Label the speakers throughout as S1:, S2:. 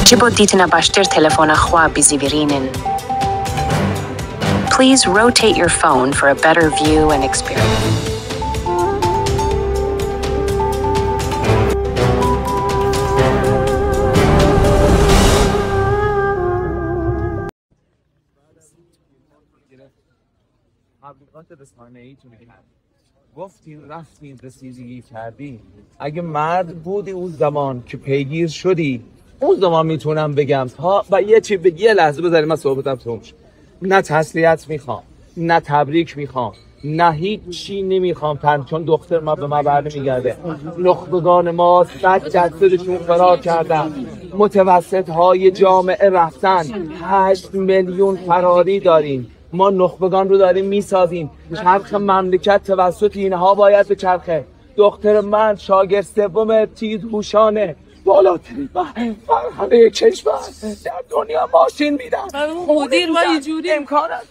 S1: Jibot ditna bashtir telefona khwa bizivirinin. Please rotate your phone for a better view and experience.
S2: تبلیغات رسانه‌ایتون گفتیم رفتیم رسیدگی کردیم. اگه مرد بودی اون زمان که پیگیر شدی، اون زمان میتونم بگم تا و یه لحظه بذاریم من صحبتم تموم شه. نه تسلیت میخوام، نه تبریک میخوام، نه هیچ چی نمیخوام، چون دختر ما به ما برنمیگرده. نخبگان ما 100 جسدشون فرار کردن، متوسط های جامعه رفتن، 8 میلیون فراری داریم. ما نخبگان رو داریم میسازیم. چرخ مملکت توسط اینها باید به چرخه. دختر من شاگرد سوم تیزهوشانه، بالاترین فرهنگ کشور در دنیا ماشین میدن.
S3: مدیر ما اینجوری
S2: امکان است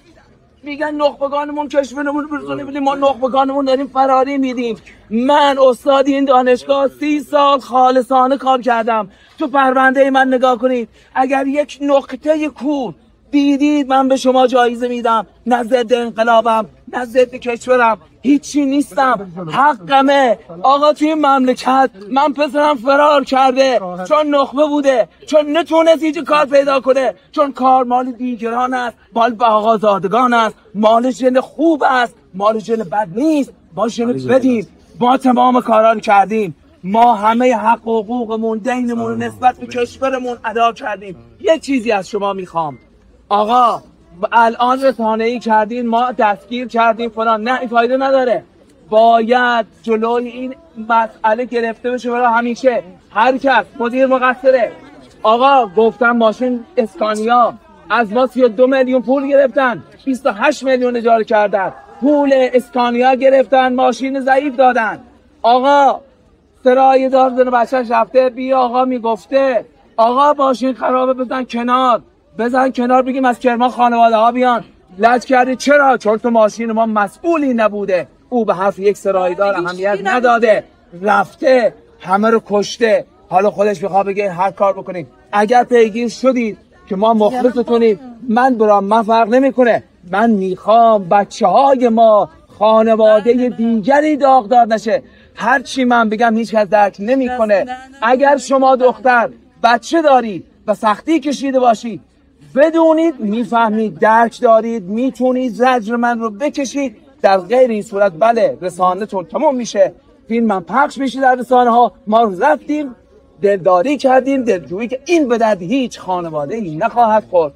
S2: میگن نخبگانمون کشورمون برسونه بدیم. ما نخبگانمون داریم فراری میدیم. من استاد این دانشگاه 30 سال خالصانه کار کردم. تو پرونده من نگاه کنید، اگر یک نقطه کور دیدید من به شما جایزه میدم. نه ضد انقلابم، نه ضد کشورم، هیچی نیستم. حقمه. آقا توی مملکت من پسرم فرار کرده چون نخبه بوده، چون نتونست هیچ کار پیدا کنه، چون کار مال دیگران است، مال آقازادگان است، مال جن خوب است، مال جن بد نیست. با جن بدیم. ما تمام کارا رو کردیم. ما همه حق و حقوقمون، دینمون رو نسبت به کشورمون ادا کردیم. یه چیزی از شما میخوام. آقا الان رسانه‌ای کردین، ما دستگیر کردیم فلان، نه این فایده نداره. باید جلوی این مسئله گرفته بشه برای همیشه. هر کس مدیر مقصره. آقا گفتم ماشین اسکانیا از ما 32 میلیون پول گرفتن، 28 میلیون اجاره کردن، پول اسکانیا گرفتن، ماشین ضعیف دادن. آقا سرای دار زن بچه‌ش رفته، بیا آقا میگفته آقا ماشین خرابه بزن کنار بگیم از کرمان خانواده ها بیان. لج کردی چرا؟ چون تو ماشین ما مسئولی نبوده. او به حرف یک سرایدار اهمیت نداده، رفته همه رو کشته. حالا خودش میخواد بگه هر کار بکنید. اگر پیگیر شدید که ما مخلصتونیم، من فرق نمیکنه. من میخوام بچه های ما خانواده دیگری داغدار نشه. هر چی من بگم هیچ کس درک نمیکنه. اگر شما دختر بچه دارید و سختی کشیده باشید، بدونید میفهمید، درک دارید، میتونید زجر من رو بکشید. در غیر این صورت بله رسانه تون تمام میشه، فیلم من پخش میشه در رسانه ها. ما رفتیم دلداری کردیم، دلجویی که این به درد هیچ خانواده ای نخواهد خورد.